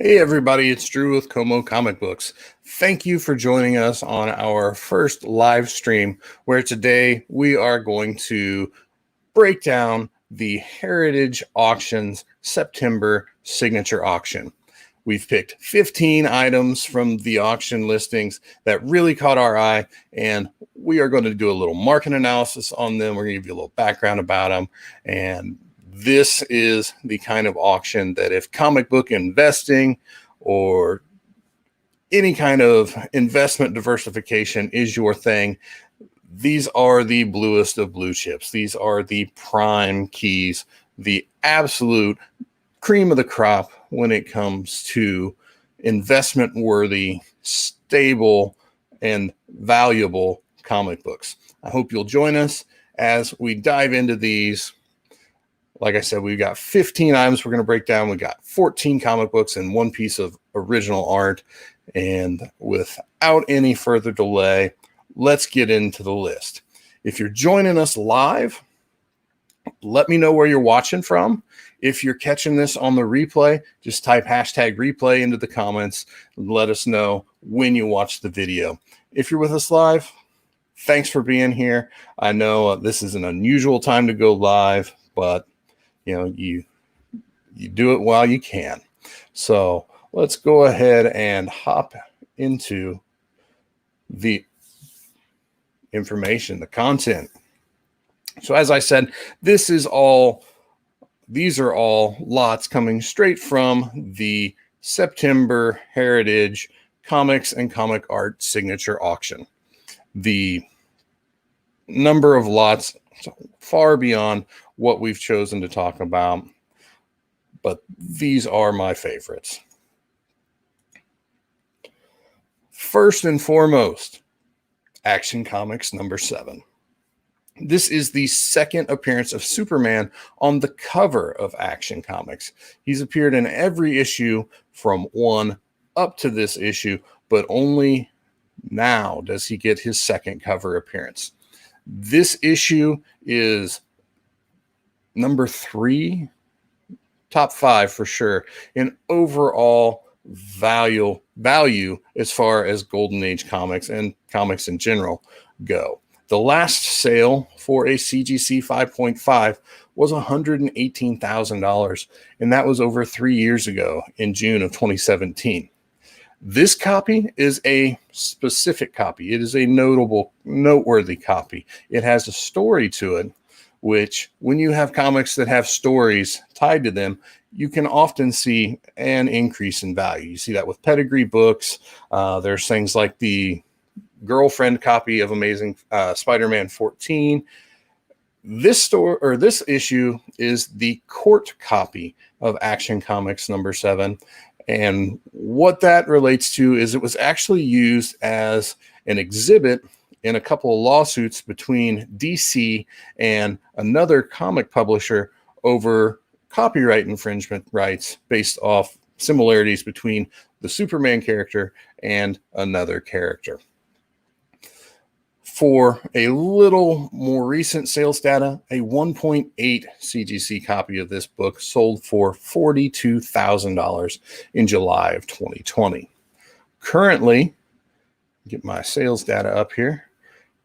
Hey everybody, it's Drew with Como Comic Books. Thank you for joining us on our first live stream, where today we are going to break down the Heritage Auctions September signature auction. We've picked 15 items from the auction listings that really caught our eye, and we are going to do a little market analysis on them. We're going to give you a little background about them, and this is the kind of auction that if comic book investing or any kind of investment diversification is your thing, these are the bluest of blue chips. These are the prime keys, the absolute cream of the crop when it comes to investment worthy, stable, and valuable comic books. I hope you'll join us as we dive into these. Like I said, we've got 15 items we're going to break down. We got 14 comic books and one piece of original art. And without any further delay, let's get into the list. If you're joining us live, let me know where you're watching from. If you're catching this on the replay, just type hashtag replay into the comments and let us know when you watch the video. If you're with us live, thanks for being here. I know this is an unusual time to go live, but you know, you do it while you can. So let's go ahead and hop into the information, the content. So as I said, these are all lots coming straight from the September Heritage Comics and Comic Art Signature Auction. The number of lots far beyond what we've chosen to talk about, but these are my favorites. First and foremost, Action Comics number 7. This is the second appearance of Superman on the cover of Action Comics. He's appeared in every issue from 1 up to this issue, but only now does he get his second cover appearance. This issue is number 3, top 5 for sure, in overall value as far as Golden Age comics and comics in general go. The last sale for a CGC 5.5 was $118,000, and that was over 3 years ago in June of 2017. This copy is a specific copy. It is a noteworthy copy. It has a story to it, which when you have comics that have stories tied to them, you can often see an increase in value. You see that with pedigree books. There's things like the girlfriend copy of Amazing Spider-Man 14. This issue is the court copy of Action Comics number 7. And what that relates to is it was actually used as an exhibit in a couple of lawsuits between DC and another comic publisher over copyright infringement rights based off similarities between the Superman character and another character. For a little more recent sales data, a 1.8 CGC copy of this book sold for $42,000 in July of 2020. Currently, get my sales data up here.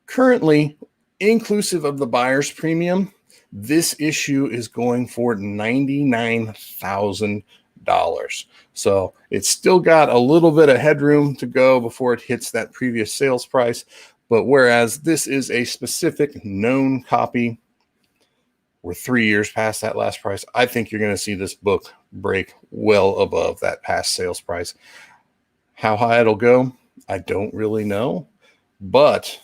Currently, inclusive of the buyer's premium, this issue is going for $99,000. So it's still got a little bit of headroom to go before it hits that previous sales price. But whereas this is a specific known copy, we're 3 years past that last price, I think you're going to see this book break well above that past sales price. How high it'll go, I don't really know. But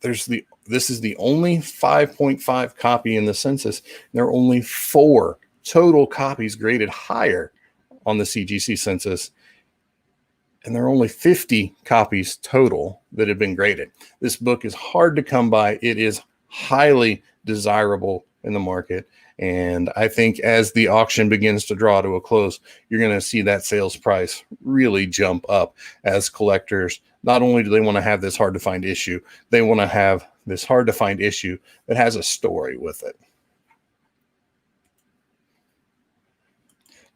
this is the only 5.5 copy in the census. There are only 4 total copies graded higher on the CGC census. And there are only 50 copies total that have been graded. This book is hard to come by. It is highly desirable in the market. And I think as the auction begins to draw to a close, you're going to see that sales price really jump up as collectors. Not only do they want to have this hard to find issue, they want to have this hard to find issue that has a story with it.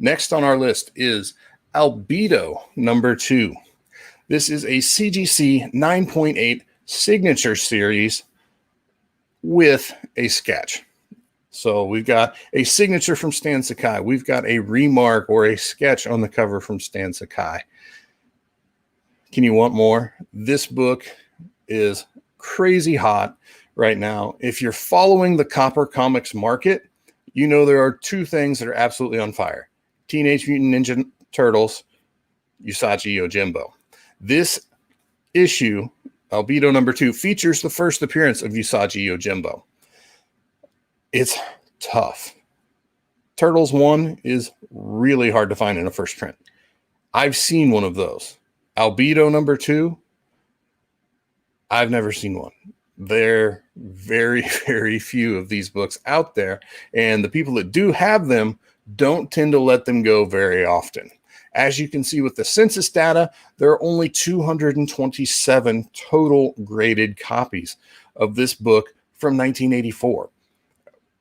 Next on our list is Albedo number 2. This is a CGC 9.8 signature series with a sketch. So we've got a signature from Stan Sakai. We've got a remark or a sketch on the cover from Stan Sakai. Can you want more? This book is crazy hot right now. If you're following the Copper Comics market, you know there are two things that are absolutely on fire. Teenage Mutant Ninja Turtles, USAGI YOJIMBO. This issue, Albedo number 2, features the first appearance of USAGI YOJIMBO. It's tough. Turtles 1 is really hard to find in a first print. I've seen one of those. Albedo number 2, I've never seen one. There are very, very few of these books out there, and the people that do have them don't tend to let them go very often. As you can see with the census data, there are only 227 total graded copies of this book from 1984.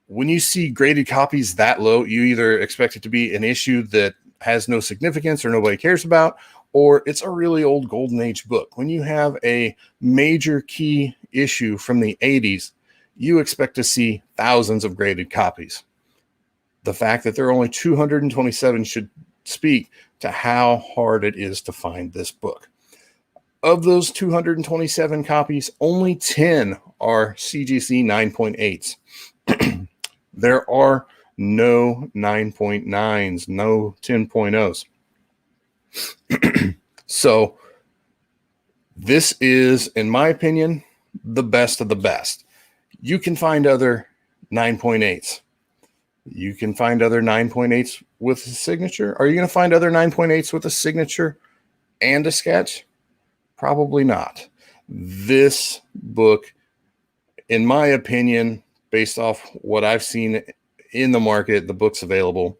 When you see graded copies that low, you either expect it to be an issue that has no significance or nobody cares about, or it's a really old golden age book. When you have a major key issue from the 80s, you expect to see thousands of graded copies. The fact that there are only 227 should speak to how hard it is to find this book. Of those 227 copies, only 10 are CGC 9.8s. There are no 9.9s, no 10.0s. So this is, in my opinion, the best of the best. You can find other 9.8s. You can find other 9.8s with a signature. Are you going to find other 9.8s with a signature and a sketch? Probably not. This book, in my opinion, based off what I've seen in the market, the books available,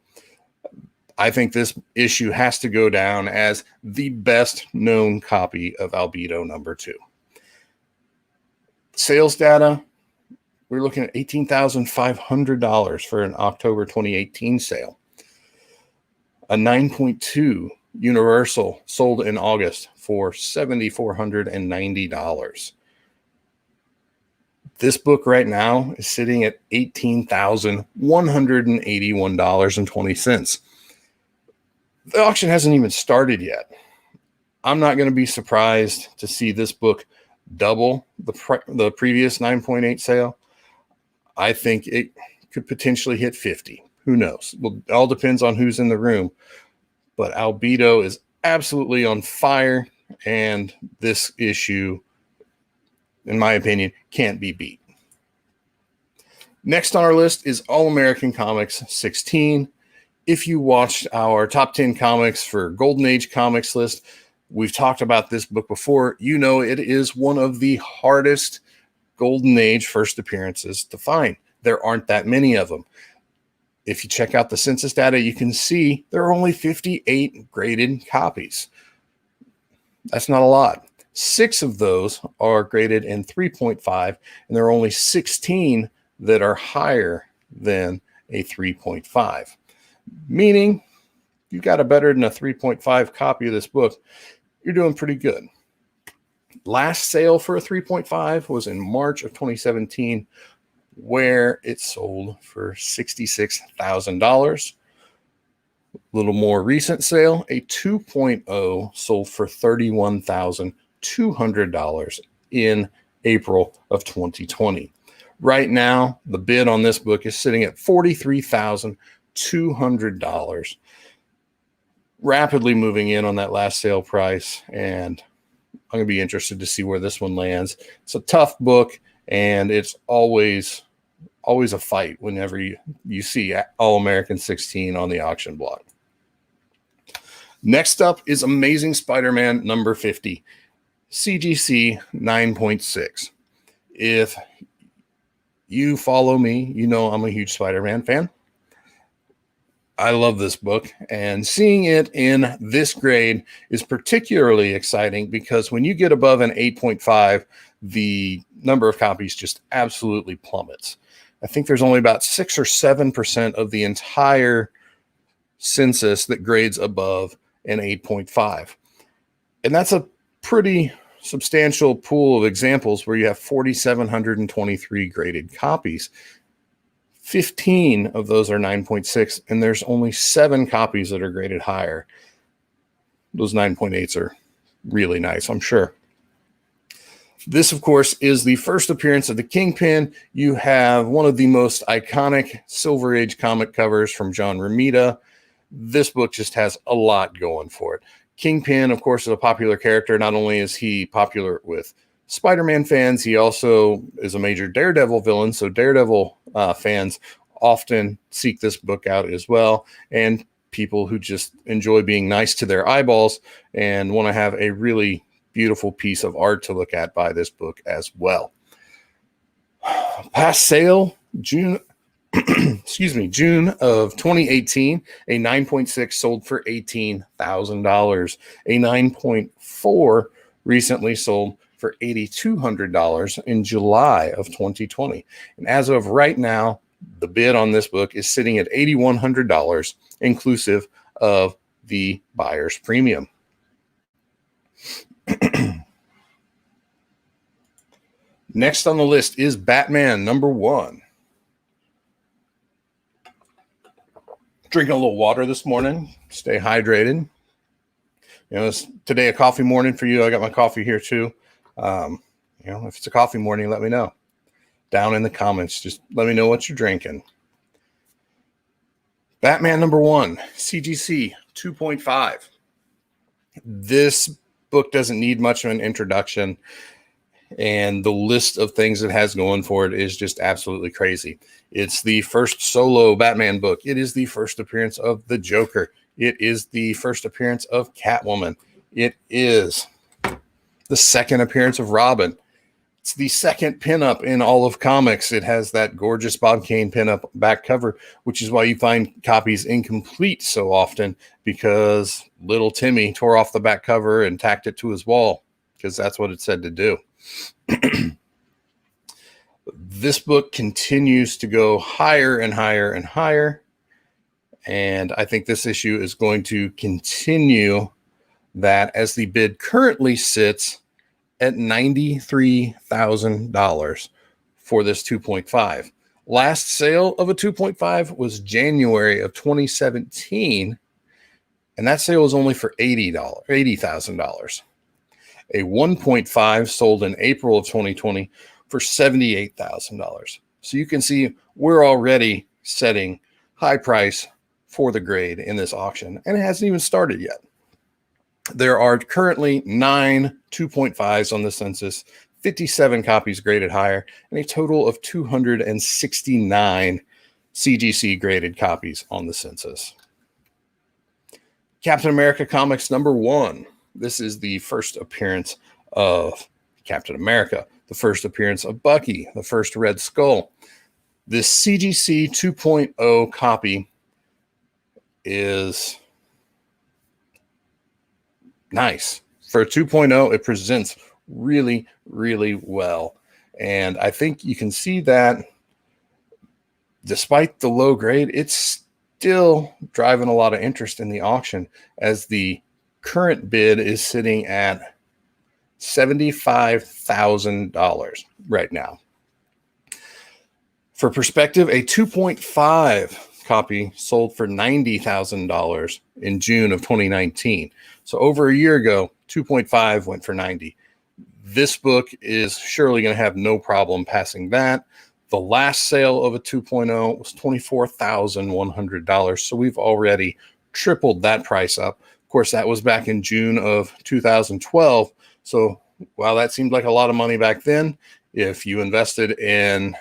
I think this issue has to go down as the best known copy of Albedo number 2. Sales data, we're looking at $18,500 for an October 2018 sale. A 9.2 Universal sold in August for $7,490. This book right now is sitting at $18,181.20. The auction hasn't even started yet. I'm not going to be surprised to see this book double the previous 9.8 sale. I think it could potentially hit 50. Who knows? Well, it all depends on who's in the room. But Albedo is absolutely on fire, and this issue, in my opinion, can't be beat. Next on our list is All American Comics 16. If you watched our top 10 comics for Golden Age Comics list, we've talked about this book before. You know it is one of the hardest Golden Age first appearances to find. There aren't that many of them. If you check out the census data, you can see there are only 58 graded copies. That's not a lot. 6 of those are graded in 3.5, and there are only 16 that are higher than a 3.5. Meaning, you got a better than a 3.5 copy of this book, you're doing pretty good. Last sale for a 3.5 was in March of 2017, where it sold for $66,000. A little more recent sale, a 2.0 sold for $31,200 in April of 2020. Right now, the bid on this book is sitting at $43,200. Rapidly moving in on that last sale price, and I'm going to be interested to see where this one lands. It's a tough book, and it's always a fight whenever you see All American 16 on the auction block. Next up is Amazing Spider-Man number 50, CGC 9.6. If you follow me, you know I'm a huge Spider-Man fan. I love this book, and seeing it in this grade is particularly exciting because when you get above an 8.5, the number of copies just absolutely plummets. I think there's only about 6 or 7% of the entire census that grades above an 8.5. And that's a pretty substantial pool of examples where you have 4,723 graded copies. 15 of those are 9.6, and there's only 7 copies that are graded higher. Those 9.8s are really nice, I'm sure. This, of course, is the first appearance of the Kingpin. You have one of the most iconic Silver Age comic covers from John Romita. This book just has a lot going for it. Kingpin, of course, is a popular character. Not only is he popular with Spider-Man fans, he also is a major Daredevil villain. So Daredevil fans often seek this book out as well. And people who just enjoy being nice to their eyeballs and want to have a really beautiful piece of art to look at by this book as well. Past sale, June June of 2018, a 9.6 sold for $18,000. A 9.4 recently sold for $8,200 in July of 2020. And as of right now, the bid on this book is sitting at $8,100, inclusive of the buyer's premium. Next on the list is Batman #1. Drinking a little water this morning, stay hydrated. You know, it's today a coffee morning for you. I got my coffee here too. If it's a coffee morning, let me know. Down in the comments, just let me know what you're drinking. Batman #1, CGC 2.5. This book doesn't need much of an introduction, and the list of things it has going for it is just absolutely crazy. It's the first solo Batman book. It is the first appearance of the Joker. It is the first appearance of Catwoman. It is the second appearance of Robin. It's the second pinup in all of comics. It has that gorgeous Bob Kane pinup back cover, which is why you find copies incomplete so often, because little Timmy tore off the back cover and tacked it to his wall because that's what it said to do. This book continues to go higher and higher and higher. And I think this issue is going to continue that, as the bid currently sits at $93,000 for this 2.5. Last sale of a 2.5 was January of 2017, and that sale was only for $80,000. A 1.5 sold in April of 2020 for $78,000. So you can see we're already setting high price for the grade in this auction, and it hasn't even started yet. There are currently 9 2.5s on the census, 57 copies graded higher, and a total of 269 CGC graded copies on the census. Captain America Comics #1. This is the first appearance of Captain America, the first appearance of Bucky, the first Red Skull. This CGC 2.0 copy is nice. For a 2.0, it presents really, really well. And I think you can see that despite the low grade, it's still driving a lot of interest in the auction, as the current bid is sitting at $75,000 right now. For perspective, a 2.5 copy sold for $90,000 in June of 2019. So over a year ago, 2.5 went for 90. This book is surely going to have no problem passing that. The last sale of a 2.0 was $24,100. So we've already tripled that price up. Of course, that was back in June of 2012. So while that seemed like a lot of money back then, if you invested in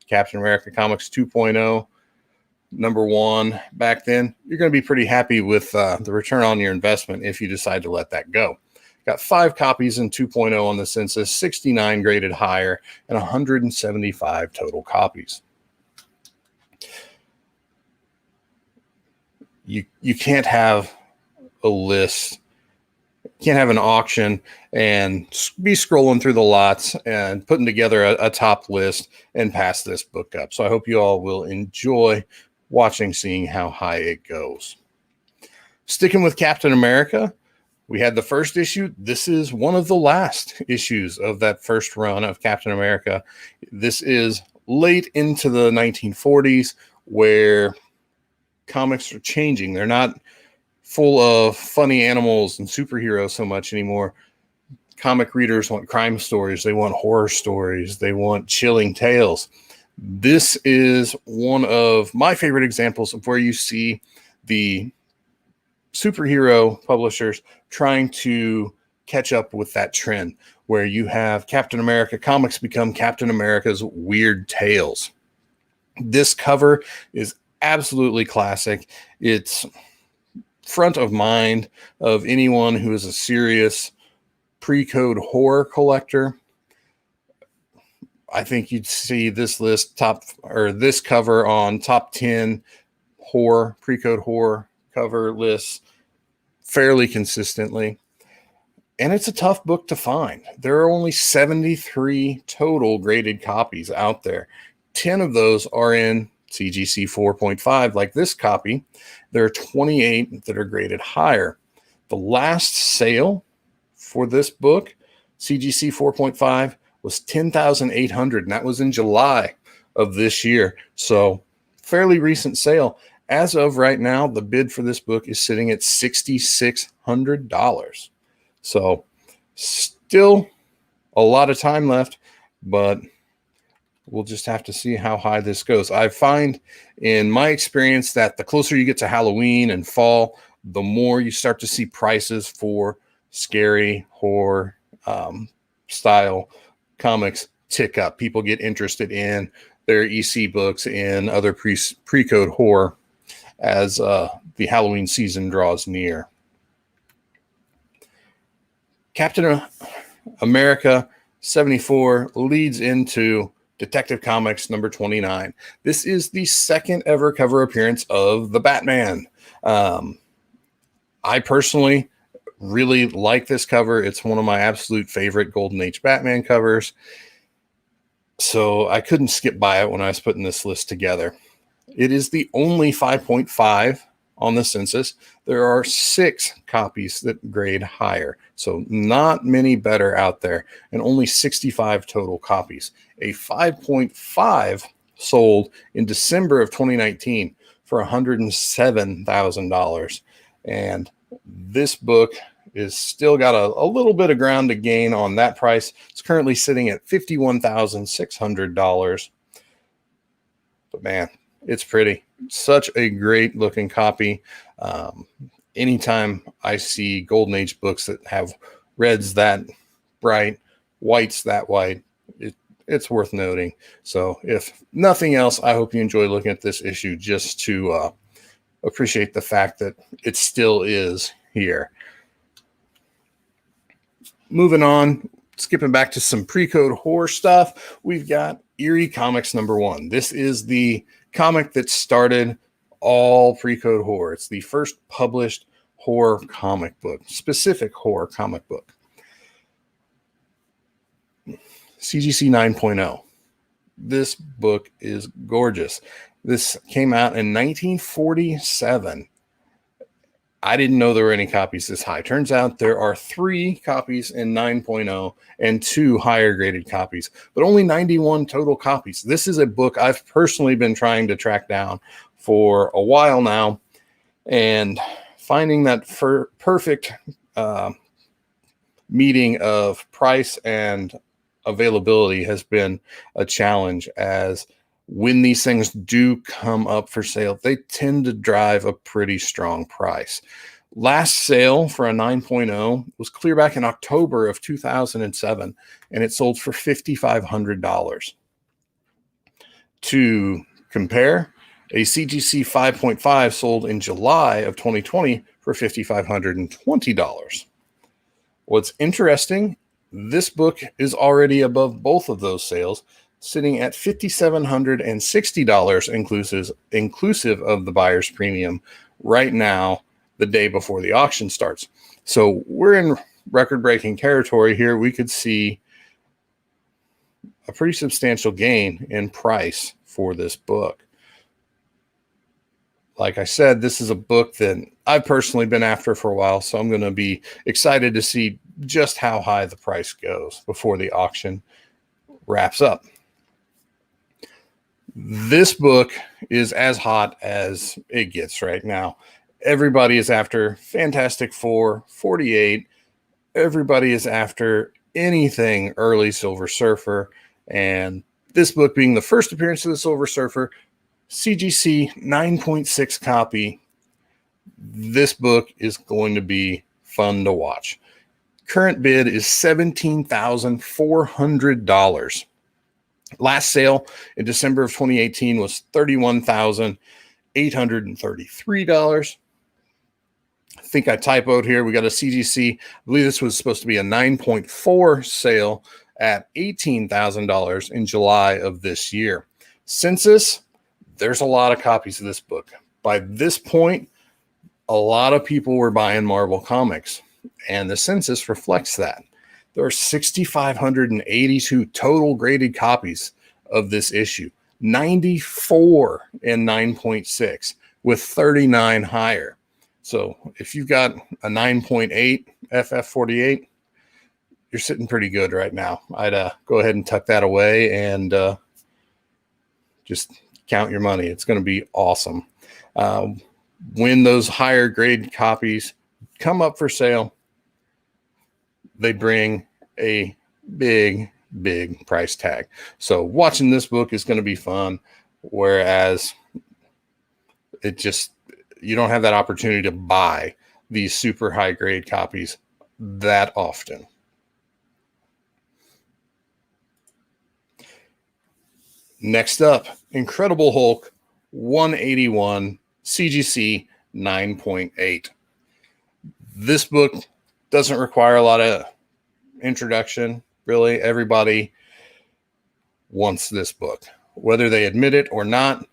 Captain America Comics 2.0 #1 back then, you're going to be pretty happy with the return on your investment if you decide to let that go. Got 5 copies in 2.0 on the census, 69 graded higher, and 175 total copies. You can't have a list, can't have an auction and be scrolling through the lots and putting together a top list and pass this book up. So I hope you all will enjoy watching, seeing how high it goes. Sticking with Captain America, we had the first issue. This is one of the last issues of that first run of Captain America. This is late into the 1940s, where comics are changing. They're not full of funny animals and superheroes so much anymore. Comic readers want crime stories. They want horror stories. They want chilling tales. This is one of my favorite examples of where you see the superhero publishers trying to catch up with that trend, where you have Captain America comics become Captain America's Weird Tales. This cover is absolutely classic. It's front of mind of anyone who is a serious pre-code horror collector. I think you'd see this this cover on top 10 pre-code horror cover lists fairly consistently. And it's a tough book to find. There are only 73 total graded copies out there. 10 of those are in CGC 4.5, like this copy. There are 28 that are graded higher. The last sale for this book, CGC 4.5, was $10,800, and that was in July of this year. So fairly recent sale. As of right now, the bid for this book is sitting at $6,600. So still a lot of time left, but we'll just have to see how high this goes. I find in my experience that the closer you get to Halloween and fall, the more you start to see prices for scary horror style comics tick up. People get interested in their EC books and other pre-code horror as the Halloween season draws near. Captain America 74 leads into Detective Comics number 29. This is the second ever cover appearance of the Batman. I personally really like this cover. It's one of my absolute favorite Golden Age Batman covers. So I couldn't skip by it when I was putting this list together. It is the only 5.5 on the census. There are 6 copies that grade higher. So not many better out there, and only 65 total copies. A 5.5 sold in December of 2019 for $107,000. And this book is still got a little bit of ground to gain on that price. It's currently sitting at $51,600. But man, it's pretty. Such a great looking copy. Anytime I see Golden Age books that have reds that bright, whites that white, it's worth noting. So if nothing else, I hope you enjoy looking at this issue just to appreciate the fact that it still is here. Moving on, skipping back to some pre-code horror stuff, we've got Eerie Comics number 1. This is the comic that started all pre-code horror. It's the first published horror comic book, specific horror comic book. CGC 9.0. This book is gorgeous. This came out in 1947. I didn't know there were any copies this high. Turns out there are 3 copies in 9.0 and 2 higher graded copies, but only 91 total copies. This is a book I've personally been trying to track down for a while now, and finding that perfect meeting of price and availability has been a challenge, as when these things do come up for sale, they tend to drive a pretty strong price. Last sale for a 9.0 was clear back in October of 2007, and it sold for $5,500. To compare, a CGC 5.5 sold in July of 2020 for $5,520. What's interesting, this book is already above both of those sales, sitting at $5,760 inclusive of the buyer's premium right now, the day before the auction starts. So we're in record-breaking territory here. We could see a pretty substantial gain in price for this book. like I said, this is a book that I've personally been after for a while, so I'm going to be excited to see just how high the price goes before the auction wraps up. This book is as hot as it gets right now. Everybody is after Fantastic Four, 48. Everybody is after anything early Silver Surfer, and this book being the first appearance of the Silver Surfer, CGC 9.6 copy. This book is going to be fun to watch. Current bid is $17,400. Last sale in December of 2018 was $31,833. I think I typoed here. We got a CGC. I believe this was supposed to be a 9.4 sale at $18,000 in July of this year. Census, there's a lot of copies of this book. By this point, a lot of people were buying Marvel comics, and the census reflects that. There are 6,582 total graded copies of this issue, 94 in 9.6, with 39 higher. So if you've got a 9.8 FF48, you're sitting pretty good right now. I'd go ahead and tuck that away and just count your money. It's going to be awesome. When those higher grade copies come up for sale, they bring a big price tag. So watching this book is going to be fun, whereas it just, you don't have that opportunity to buy these super high grade copies that often. Next up, Incredible Hulk 181 CGC 9.8. This book doesn't require a lot of introduction, really. Everybody wants this book, whether they admit it or not.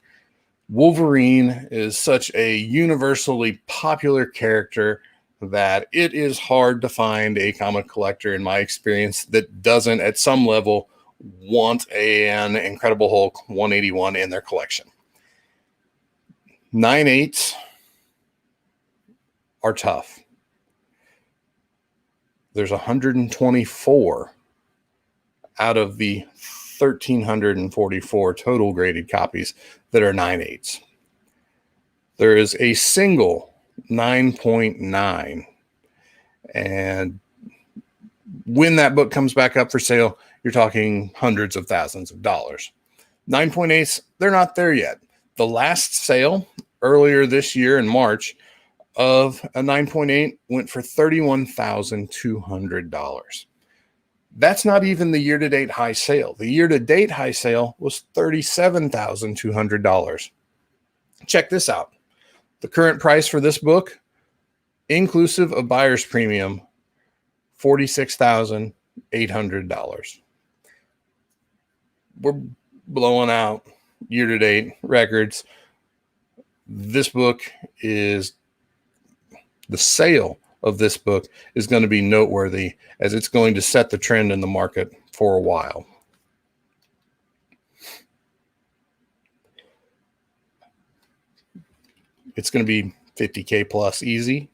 Wolverine is such a universally popular character that it is hard to find a comic collector, in my experience, that doesn't at some level want an Incredible Hulk 181 in their collection. 9/8 are tough. There's 124 out of the 1,344 total graded copies that are 9/8. There is a single 9.9. And when that book comes back up for sale, you're talking hundreds of thousands of dollars. 9.8s, they're not there yet. The last sale earlier this year in March of a 9.8 went for $31,200. That's not even the year-to-date high sale. The year-to-date high sale was $37,200. Check this out. The current price for this book, inclusive of buyer's premium, $46,800. We're blowing out year-to-date records. This book is, the sale of this book is going to be noteworthy, as it's going to set the trend in the market for a while. It's going to be 50K plus easy.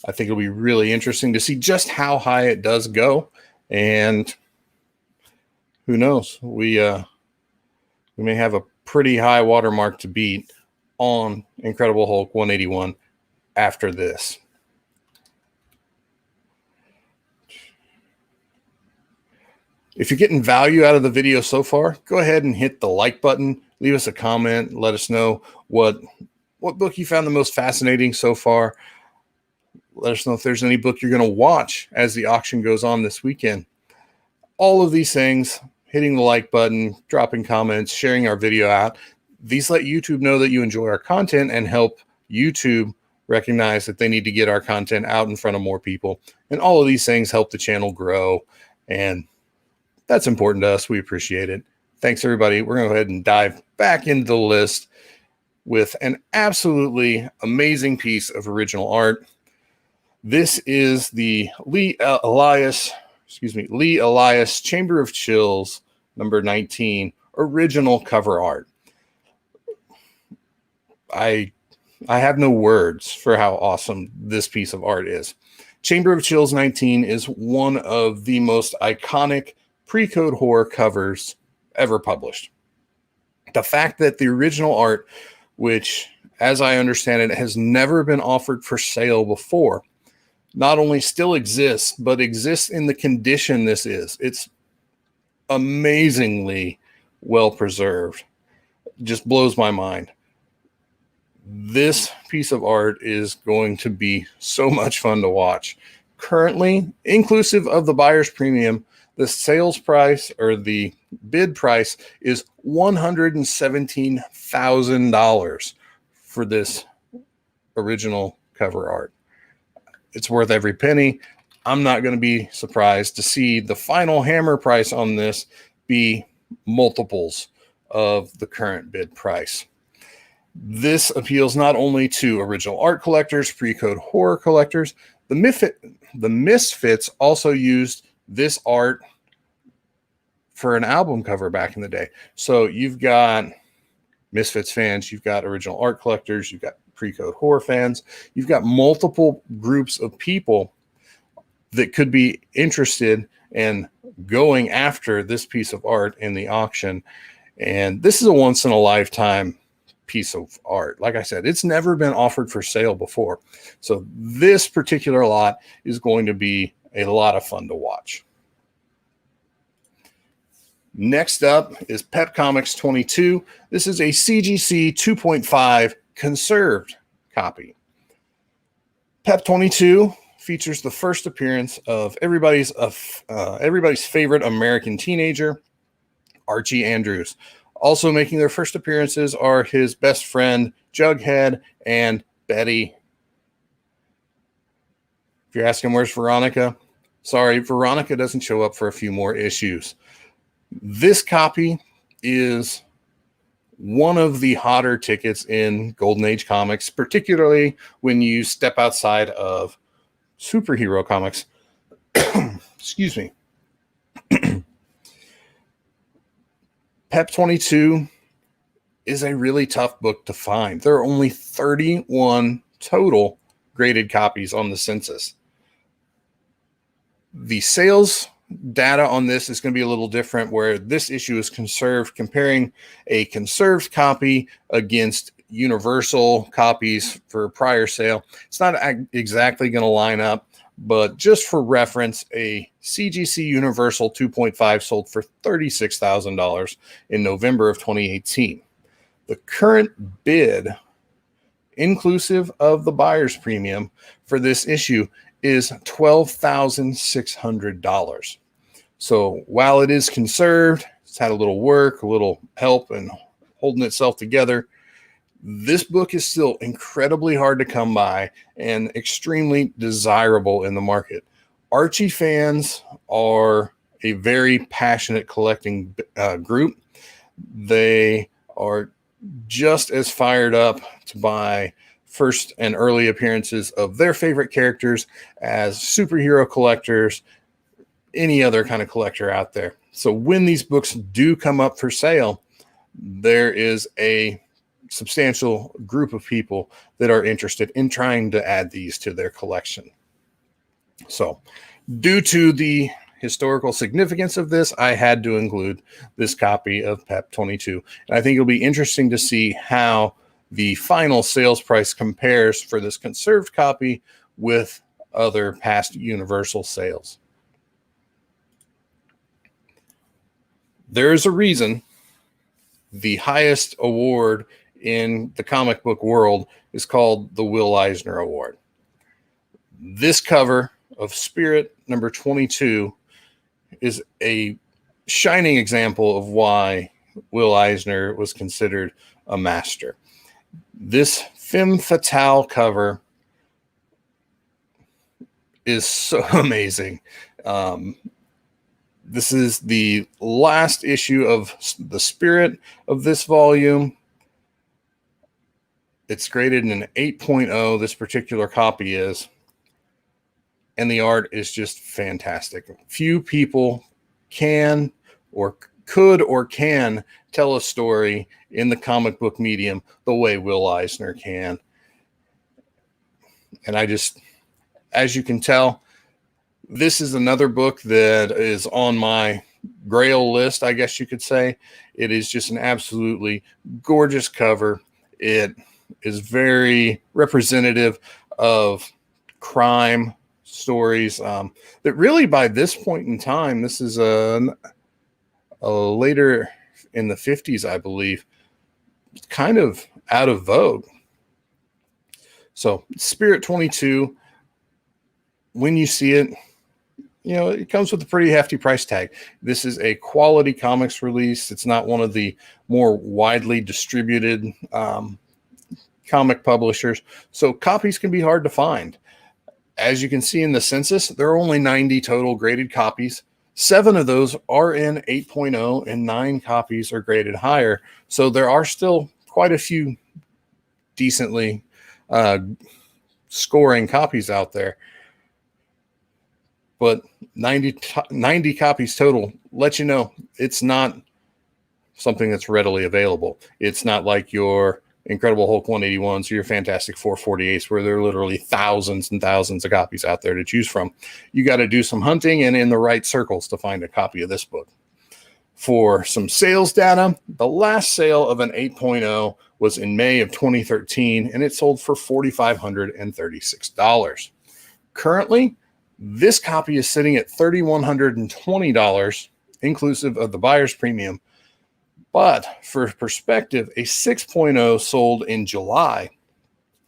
I think it'll be really interesting to see just how high it does go. And who knows, we may have a pretty high watermark to beat on Incredible Hulk 181 after this. If you're getting value out of the video so far, go ahead and hit the like button. Leave us a comment. Let us know what book you found the most fascinating so far. Let us know if there's any book you're going to watch as the auction goes on this weekend. All of these things, hitting the like button, dropping comments, sharing our video out, these let YouTube know that you enjoy our content and help YouTube recognize that they need to get our content out in front of more people. And all of these things help the channel grow. And that's important to us. We appreciate it. Thanks, everybody. We're going to go ahead and dive back into the list with an absolutely amazing piece of original art. This is the Lee Elias Chamber of Chills number 19 original cover art. I I have no words for how awesome this piece of art is. Chamber of Chills 19 is one of the most iconic pre-code horror covers ever published. The fact that the original art, which, as I understand it, has never been offered for sale before, not only still exists, but exists in the condition this is. It's amazingly well preserved. Just blows my mind. This piece of art is going to be so much fun to watch. Currently, inclusive of the buyer's premium, the sales price or the bid price is $117,000 for this original cover art. It's worth every penny. I'm not going to be surprised to see the final hammer price on this be multiples of the current bid price. This appeals not only to original art collectors, pre-code horror collectors. The Misfits also used this art for an album cover back in the day. So you've got Misfits fans, you've got original art collectors, you've got pre-code horror fans, you've got multiple groups of people that could be interested in going after this piece of art in the auction. And this is a once in a lifetime piece of art. Like I said, it's never been offered for sale before. So this particular lot is going to be a lot of fun to watch. Next up is Pep Comics 22. This is a CGC 2.5 conserved copy. Pep 22 features the first appearance of everybody's favorite American teenager, Archie Andrews. Also making their first appearances are his best friend, Jughead, and Betty. If you're asking where's Veronica, sorry, Veronica doesn't show up for a few more issues. This copy is one of the hotter tickets in Golden Age comics, particularly when you step outside of superhero comics. Excuse me. Pep 22 is a really tough book to find. There are only 31 total graded copies on the census. The sales data on this is going to be a little different, where this issue is conserved, comparing a conserved copy against universal copies for prior sale. It's not exactly going to line up, but just for reference, a CGC Universal 2.5 sold for $36,000 in November of 2018. The current bid, inclusive of the buyer's premium for this issue, is $12,600. So while it is conserved, it's had a little work, a little help, and holding itself together, this book is still incredibly hard to come by and extremely desirable in the market. Archie fans are a very passionate collecting group. They are just as fired up to buy first and early appearances of their favorite characters as superhero collectors, any other kind of collector out there. So when these books do come up for sale, there is a substantial group of people that are interested in trying to add these to their collection. So due to the historical significance of this, I had to include this copy of Pep 22. And I think it'll be interesting to see how the final sales price compares for this conserved copy with other past universal sales. There's a reason the highest award in the comic book world is called the Will Eisner Award. This cover of Spirit number 22 is a shining example of why Will Eisner was considered a master. This Femme Fatale cover is so amazing. This is the last issue of the Spirit of this volume. It's graded in an 8.0, this particular copy is. And the art is just fantastic. Few people can or could or can tell a story in the comic book medium the way Will Eisner can. And as you can tell, this is another book that is on my grail list, I guess you could say. It is just an absolutely gorgeous cover. It is very representative of crime stories that really, by this point in time, this is a later in the 50s, I believe, kind of out of vogue. So Spirit 22, when you see it, it comes with a pretty hefty price tag. This is a quality comics release. It's not one of the more widely distributed comic publishers, so copies can be hard to find. As you can see in the census, there are only 90 total graded copies. 7 of those are in 8.0 and 9 copies are graded higher. So there are still quite a few decently scoring copies out there. But 90 copies total let you know it's not something that's readily available. It's not like your Incredible Hulk 181s or your Fantastic 448s, where there are literally thousands and thousands of copies out there to choose from. You got to do some hunting and in the right circles to find a copy of this book. For some sales data, the last sale of an 8.0 was in May of 2013, and it sold for $4,536. Currently, this copy is sitting at $3,120, inclusive of the buyer's premium. But for perspective, a 6.0 sold in July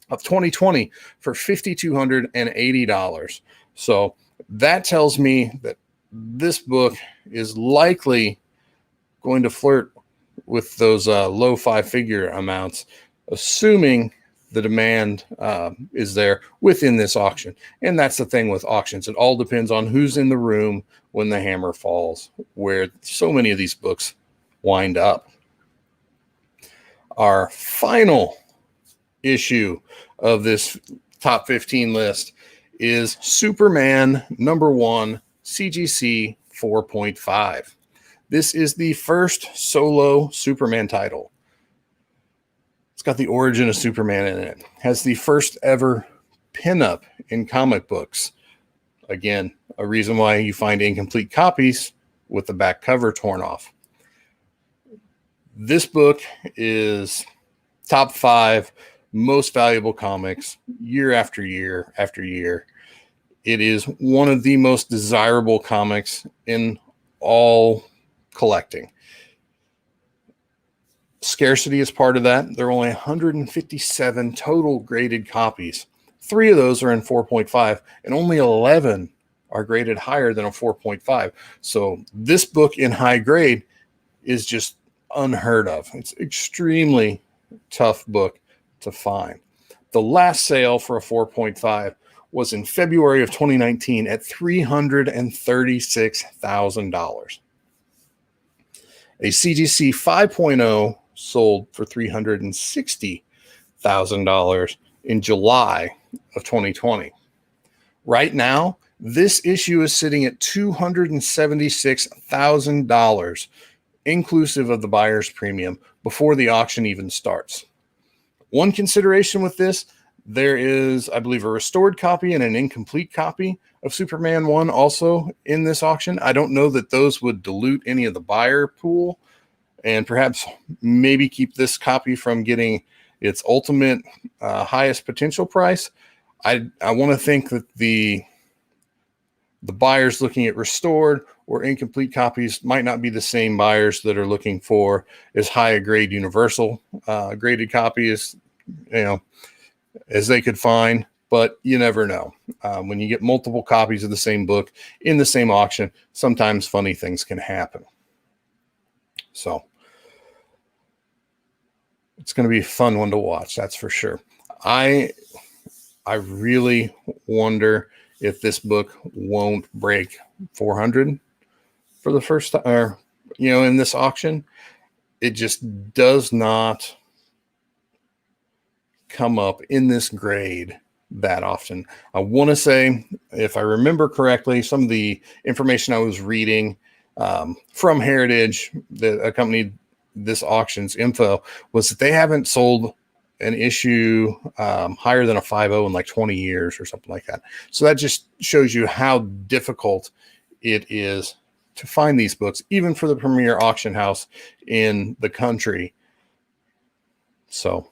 of 2020 for $5,280. So that tells me that this book is likely going to flirt with those low 5-figure amounts, assuming the demand is there within this auction. And that's the thing with auctions. It all depends on who's in the room when the hammer falls, where so many of these books wind up. Our final issue of this top 15 list is Superman #1 CGC 4.5. This is the first solo Superman title. It's got the origin of Superman in it. Has the first ever pinup in comic books. Again, a reason why you find incomplete copies with the back cover torn off. This book is top 5 most valuable comics year after year after year. It is one of the most desirable comics in all collecting. Scarcity is part of that. There are only 157 total graded copies. 3 of those are in 4.5, and only 11 are graded higher than a 4.5. So this book in high grade is just unheard of. It's extremely tough book to find. The last sale for a 4.5 was in February of 2019 at $336,000. A CGC 5.0 sold for $360,000 in July of 2020. Right now, this issue is sitting at $276,000, inclusive of the buyer's premium, before the auction even starts. One consideration with this, there is, I believe, a restored copy and an incomplete copy of Superman 1 also in this auction. I don't know that those would dilute any of the buyer pool and perhaps maybe keep this copy from getting its ultimate highest potential price. I want to think that the buyers looking at restored or incomplete copies might not be the same buyers that are looking for as high a grade universal graded copy as they could find, but you never know. When you get multiple copies of the same book in the same auction, sometimes funny things can happen. So it's going to be a fun one to watch, that's for sure. I really wonder if this book won't break 400 for the first time, or, in this auction. It just does not come up in this grade that often. I want to say, if I remember correctly, some of the information I was reading from Heritage that accompanied this auction's info was that they haven't sold an issue higher than a 5.0 in like 20 years or something like that. So that just shows you how difficult it is to find these books, even for the premier auction house in the country. So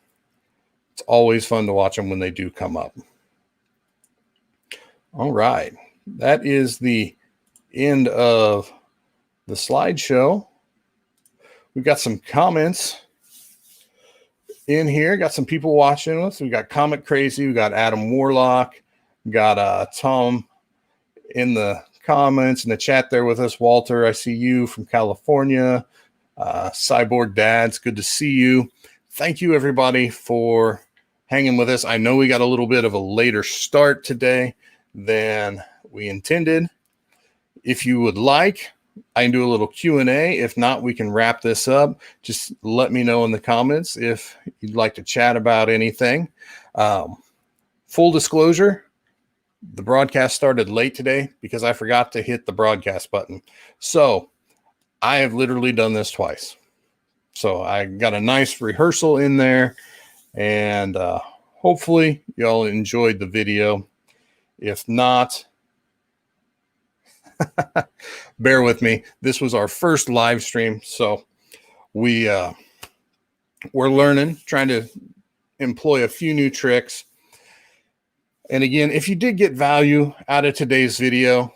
it's always fun to watch them when they do come up. All right. That is the end of the slideshow. We've got some comments in here. Got some people watching us. We got Comic Crazy. We got Adam Warlock. We got Tom in the comments in the chat there with us. Walter, I see you from California. Cyborg Dads, good to see you. Thank you, everybody, for hanging with us. I know we got a little bit of a later start today than we intended. If you would like, I can do a little Q&A. If not, we can wrap this up. Just let me know in the comments if you'd like to chat about anything. Full disclosure, the broadcast started late today because I forgot to hit the broadcast button. So I have literally done this twice. So I got a nice rehearsal in there, and hopefully y'all enjoyed the video. If not, bear with me. This was our first live stream, so we're learning, trying to employ a few new tricks. And again, if you did get value out of today's video,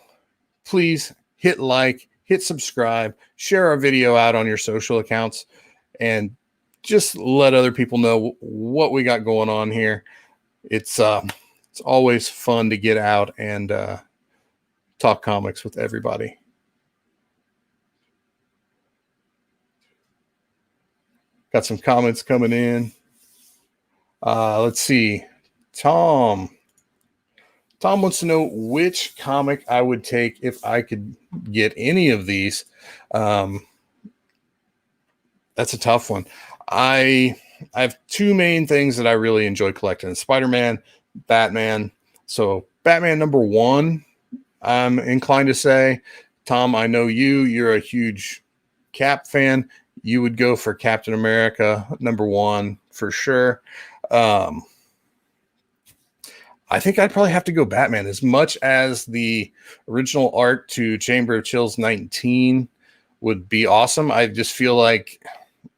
please hit like, hit subscribe, share our video out on your social accounts, and just let other people know what we got going on here. It's always fun to get out and talk comics with everybody. Got some comments coming in. Let's see. Tom wants to know which comic I would take if I could get any of these. That's a tough one. I have two main things that I really enjoy collecting: Spider-Man, Batman. So Batman #1, I'm inclined to say, Tom, I know you're a huge Cap fan. You would go for Captain America #1 for sure. I think I'd probably have to go Batman. As much as the original art to Chamber of Chills 19 would be awesome, I just feel like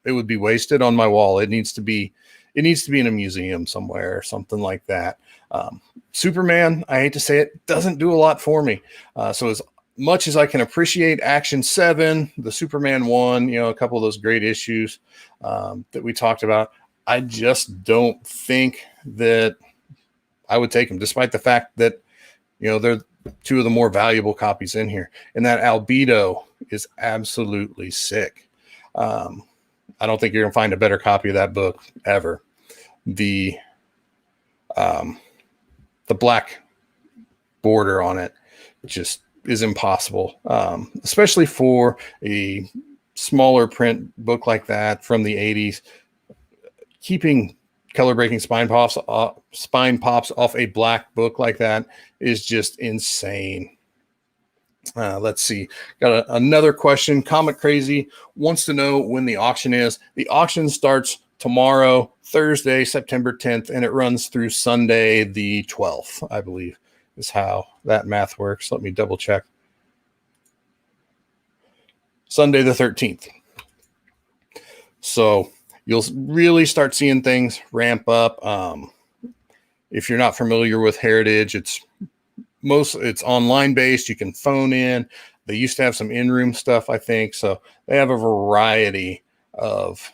it would be wasted on my wall. It needs to be in a museum somewhere or something like that. Superman, I hate to say it, doesn't do a lot for me. So as much as I can appreciate Action 7, the Superman 1, a couple of those great issues that we talked about, I just don't think that I would take them, despite the fact that, they're two of the more valuable copies in here. And that Albedo is absolutely sick. I don't think you're going to find a better copy of that book ever. The black border on it just is impossible, especially for a smaller print book like that from the 80s. Keeping color breaking spine pops off a black book like that is just insane. Let's see. Got another question. Comic Crazy wants to know when the auction is. The auction starts tomorrow, Thursday, September 10th, and it runs through Sunday, the 12th, I believe, is how that math works. Let me double check. Sunday, the 13th. So you'll really start seeing things ramp up. If you're not familiar with Heritage, it's online based. You can phone in. They used to have some in-room stuff, I think. So they have a variety of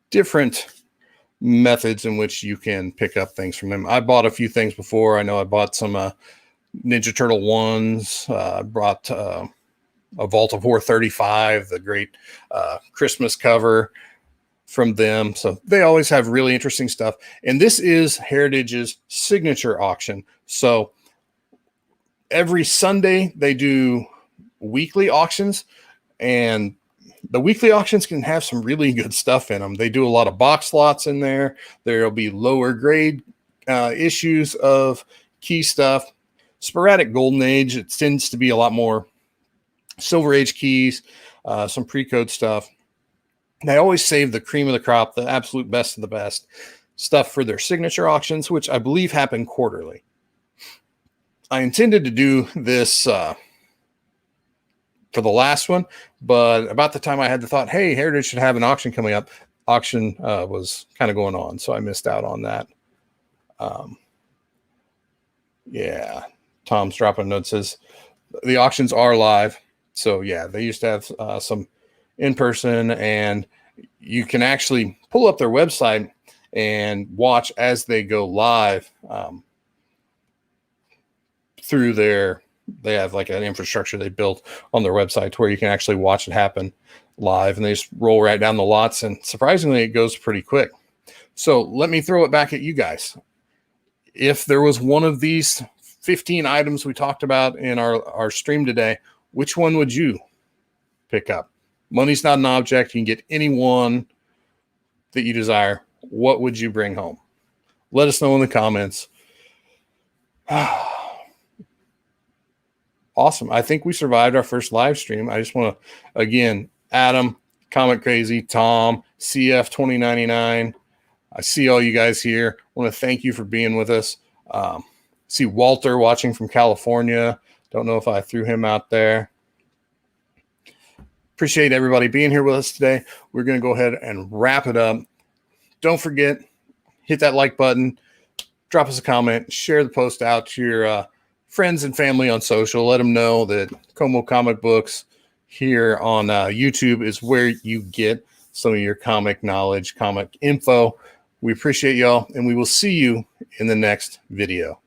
different methods in which you can pick up things from them. I bought a few things before. I know I bought some Ninja Turtle 1s. I brought a Vault of Horror 35, the great Christmas cover from them. So they always have really interesting stuff. And this is Heritage's signature auction. So every Sunday they do weekly auctions, and the weekly auctions can have some really good stuff in them. They do a lot of box lots in there. There'll be lower grade issues of key stuff. Sporadic Golden Age, it tends to be a lot more Silver Age keys, some pre-code stuff. They always save the cream of the crop, the absolute best of the best. stuff for their signature auctions, which I believe happen quarterly. I intended to do this for the last one, but about the time I had the thought, hey, Heritage should have an auction coming up, auction was kind of going on, so I missed out on that. Yeah, Tom's dropping a note, says the auctions are live. So yeah, they used to have some in person, and you can actually pull up their website and watch as they go live through their, they have like an infrastructure they built on their website to where you can actually watch it happen live, and they just roll right down the lots, and surprisingly it goes pretty quick. So let me throw it back at you guys. If there was one of these 15 items we talked about in our stream today, which one would you pick up? Money's not an object. You can get any one that you desire. What would you bring home? Let us know in the comments. Awesome. I think we survived our first live stream. I just want to, again, Adam, Comic Crazy, Tom, CF 2099. I see all you guys here. I want to thank you for being with us. See Walter watching from California. Don't know if I threw him out there. Appreciate everybody being here with us today. We're going to go ahead and wrap it up. Don't forget, hit that like button, drop us a comment, share the post out to your friends and family on social. Let them know that Como Comic Books here on YouTube is where you get some of your comic knowledge, comic info. We appreciate y'all, and we will see you in the next video.